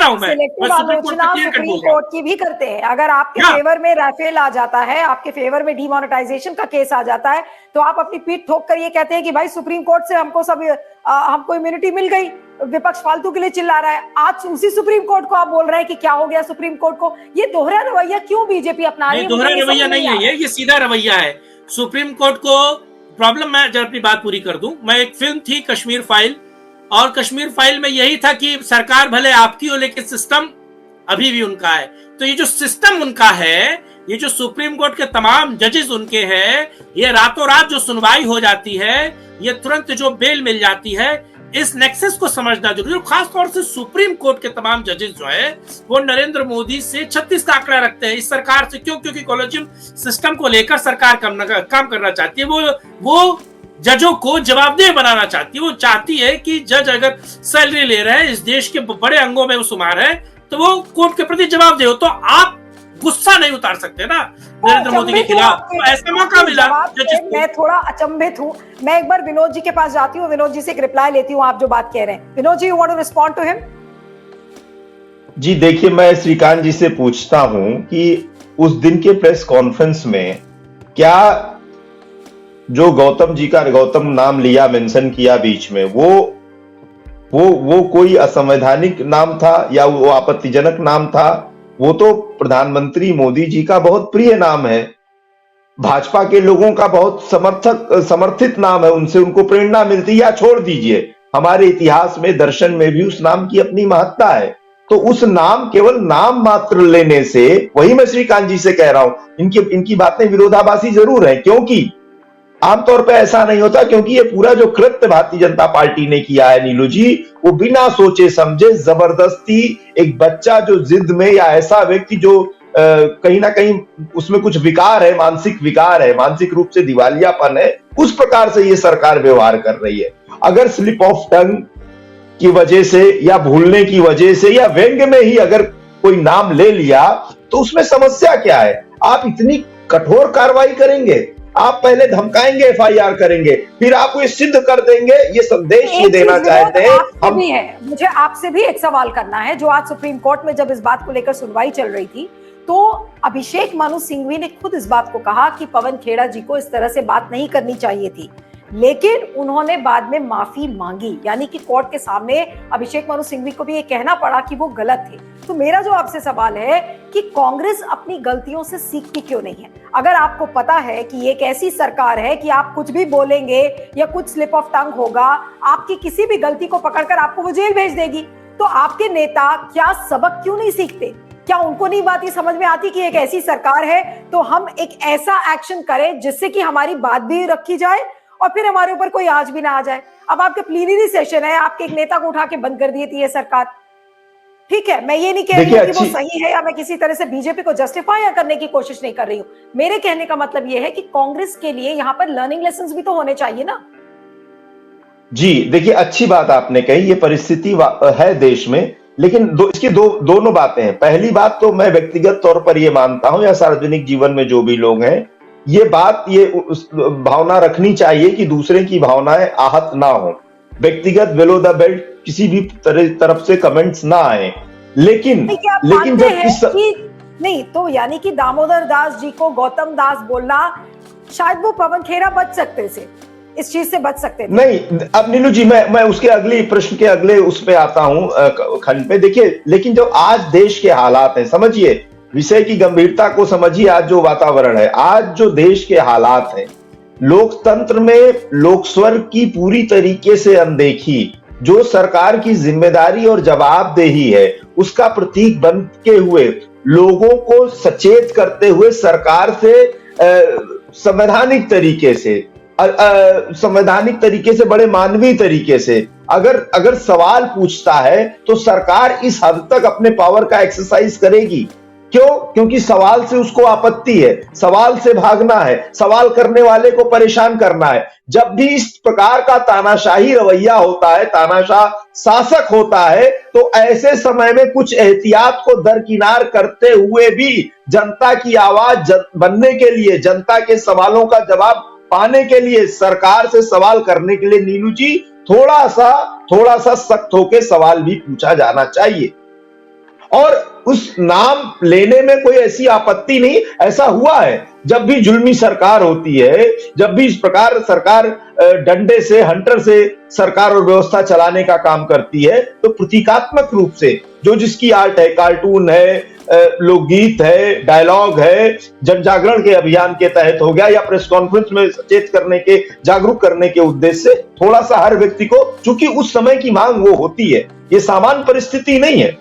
रहा हूं मैं सिलेक्टिव सुप्रीम कोर्ट आलोचना पे क्लियर कट सुप्रीम बोल रहा हूं। कोर्ट की भी करते हैं। अगर आपके क्या फेवर में राफेल आ जाता है, आपके फेवर में डिमोनेटाइजेशन का केस आ जाता है, तो आप अपनी पीठ ठोक कर ये कहते हैं कि भाई सुप्रीम कोर्ट से हमको इम्यूनिटी मिल गई, विपक्ष फालतू के लिए चिल्ला रहा है। आज उसी सुप्रीम कोर्ट को आप बोल रहे हैं कि क्या हो गया सुप्रीम कोर्ट को। ये दोहरा रवैया क्यों बीजेपी अपना रही है? दोहरा रवैया नहीं है, ये सीधा रवैया है। सुप्रीम कोर्ट को प्रॉब्लम, मैं जब अपनी बात पूरी कर दूं, मैं एक फिल्म थी कश्मीर फाइल, और कश्मीर फाइल में यही था कि सरकार भले आपकी हो लेकिन सिस्टम अभी भी उनका है। तो ये जो सिस्टम उनका है, ये जो सुप्रीम कोर्ट के तमाम जजेस उनके हैं, ये रातों रात जो सुनवाई हो जाती है, ये तुरंत जो बेल मिल जाती है, इस नेक्सस को समझना जरूरी है। खासतौर से सुप्रीम कोर्ट के तमाम जजेस जो है वो नरेंद्र मोदी से 36 का आंकड़ा रखते हैं इस सरकार से। क्यों? क्योंकि कॉलेजियम सिस्टम को लेकर सरकार काम करना चाहती है। वो जजों को जवाबदेह बनाना चाहती है। वो चाहती है कि जज अगर सैलरी ले रहे हैं, इस देश के बड़े अंगों में वो शुमार है, तो वो कोर्ट के प्रति जवाबदेह हो। तो आप गुस्सा नहीं उतार सकते ना नरेंद्र मोदी के खिलाफ। तो ऐसा मौका मिला। मैं थोड़ा अचंभित हूँ। मैं एक बार विनोद जी के पास जाती हूँ, विनोद जी से एक रिप्लाई लेती हूँ आप जो बात कह रहे हैं। Vinod ji, you want to respond to him? जी देखिए, मैं श्रीकांत जी से पूछता हूं कि उस दिन के प्रेस कॉन्फ्रेंस में क्या जो गौतम नाम लिया, मेंशन किया बीच में, वो कोई असंवैधानिक नाम था या वो आपत्तिजनक नाम था? वो तो प्रधानमंत्री मोदी जी का बहुत प्रिय नाम है, भाजपा के लोगों का बहुत समर्थित नाम है, उनसे उनको प्रेरणा मिलती। या छोड़ दीजिए, हमारे इतिहास में, दर्शन में भी उस नाम की अपनी महत्ता है। तो उस नाम, केवल नाम मात्र लेने से, वही मैं श्रीकांत जी से कह रहा हूं, इनकी बातें विरोधाभासी जरूर है, क्योंकि आमतौर पे ऐसा नहीं होता। क्योंकि ये पूरा जो कृत्य भारतीय जनता पार्टी ने किया है नीलू जी, वो बिना सोचे समझे जबरदस्ती एक बच्चा जो जिद में, या ऐसा व्यक्ति जो कहीं ना कहीं उसमें कुछ विकार है, मानसिक विकार है, मानसिक रूप से दिवालियापन है, उस प्रकार से ये सरकार व्यवहार कर रही है। अगर स्लिप ऑफ टंग की वजह से या भूलने की वजह से या व्यंग्य में ही अगर कोई नाम ले लिया, तो उसमें समस्या क्या है? आप इतनी कठोर कार्रवाई करेंगे, आप पहले धमकाएंगे, एफआईआर करेंगे, फिर आप ये सिद्ध कर देंगे, ये संदेश ये देना चाहते हैं हम। मुझे आपसे भी एक सवाल करना है। जो आज सुप्रीम कोर्ट में जब इस बात को लेकर सुनवाई चल रही थी, तो अभिषेक मनु सिंघवी ने खुद इस बात को कहा कि पवन खेड़ा जी को इस तरह से बात नहीं करनी चाहिए थी, लेकिन उन्होंने बाद में माफी मांगी। यानी कि कोर्ट के सामने अभिषेक मनु सिंघवी को भी ये कहना पड़ा कि वो गलत थे। तो मेरा जो आपसे सवाल है कि कांग्रेस अपनी गलतियों से सीखती क्यों नहीं है? अगर आपको पता है कि ये एक ऐसी सरकार है कि आप कुछ भी बोलेंगे या कुछ स्लिप ऑफ टंग होगा, आपकी किसी भी गलती को पकड़कर आपको वो जेल भेज देगी, तो आपके नेता क्या सबक क्यों नहीं सीखते? क्या उनको नहीं बात ये समझ में आती कि एक ऐसी सरकार है तो हम एक ऐसा एक्शन करें जिससे कि हमारी बात भी रखी जाए और फिर हमारे ऊपर कोई आज भी ना आ जाए? अब आपके प्लीनरी सेशन है, आपके एक नेता को उठा के बंद कर दी थी ये सरकार। ठीक है, मैं ये नहीं कह रही हूँ कि वो सही है, या मैं किसी तरह से बीजेपी को जस्टिफाई करने की कोशिश नहीं कर रही हूँ। मेरे कहने का मतलब ये है कि कांग्रेस के लिए यहाँ पर लर्निंग लेसन्स भी तो होने चाहिए ना। जी देखिए, अच्छी बात आपने कही, ये परिस्थिति है देश में, लेकिन इसकी दोनों बातें हैं। पहली बात तो मैं व्यक्तिगत तौर पर ये मानता हूं, या सार्वजनिक जीवन में जो भी लोग हैं, ये भावना रखनी चाहिए कि दूसरे की भावनाएं आहत ना हो। व्यक्तिगत बिलो द बेल्ट किसी भी तरफ से कमेंट्स ना आए, लेकिन जब नहीं, तो यानी कि दामोदर दास जी को गौतम दास बोलना, शायद वो पवन खेड़ा बच सकते थे, इस चीज से बच सकते थे। नहीं, अब नीलू जी, मैं उसके अगले प्रश्न के अगले उस पे आता हूं खंड पे। देखिए, लेकिन जो आज देश के हालात हैं, समझिए, विषय की गंभीरता को समझिए। आज जो वातावरण है, आज जो देश के हालात हैं, लोकतंत्र में लोकस्वर की पूरी तरीके से अनदेखी, जो सरकार की जिम्मेदारी और जवाबदेही है, उसका प्रतीक बनते हुए, लोगों को सचेत करते हुए सरकार से संवैधानिक तरीके से बड़े मानवीय तरीके से अगर सवाल पूछता है, तो सरकार इस हद तक अपने पावर का एक्सरसाइज करेगी। क्यों? क्योंकि सवाल से उसको आपत्ति है, सवाल से भागना है, सवाल करने वाले को परेशान करना है। जब भी इस प्रकार का तानाशाही रवैया होता है, तानाशाह शासक होता है, तो ऐसे समय में कुछ एहतियात को दरकिनार करते हुए भी जनता की आवाज बनने के लिए, जनता के सवालों का जवाब पाने के लिए, सरकार से सवाल करने के लिए नीलू जी थोड़ा सा सख्त होकर सवाल भी पूछा जाना चाहिए। और उस नाम लेने में कोई ऐसी आपत्ति नहीं। ऐसा हुआ है जब भी जुल्मी सरकार होती है, जब भी इस प्रकार सरकार डंडे से, हंटर से सरकार और व्यवस्था चलाने का काम करती है, तो प्रतीकात्मक रूप से जो जिसकी आर्ट है, कार्टून है, लोकगीत है, डायलॉग है, जन जागरण के अभियान के तहत हो गया या प्रेस कॉन्फ्रेंस में सचेत करने के, जागरूक करने के उद्देश्य से थोड़ा सा हर व्यक्ति को, चूंकि उस समय की मांग वो होती है, ये सामान्य परिस्थिति नहीं है।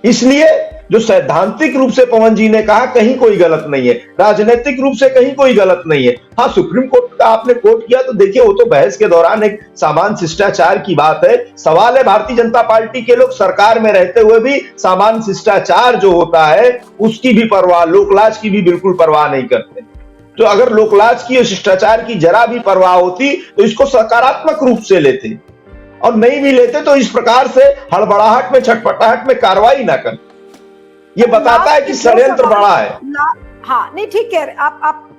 इसलिए जो सैद्धांतिक रूप से पवन जी ने कहा कहीं कोई गलत नहीं है, राजनीतिक रूप से कहीं कोई गलत नहीं है। हाँ, सुप्रीम कोर्ट का आपने कोर्ट किया तो देखिए, वो तो बहस के दौरान एक सामान्य शिष्टाचार की बात है। सवाल है भारतीय जनता पार्टी के लोग सरकार में रहते हुए भी सामान्य शिष्टाचार जो होता है उसकी भी परवाह, लोकलाज की भी बिल्कुल परवाह नहीं करते। तो अगर लोकलाज की और शिष्टाचार की जरा भी परवाह होती तो इसको सकारात्मक रूप से लेते, और नहीं भी लेते तो इस प्रकार से हड़बड़ाहट में, छटपटाहट में कार्रवाई ना कर। ये बताता है कि षड्यंत्र बड़ा है। हाँ, नहीं ठीक है, आप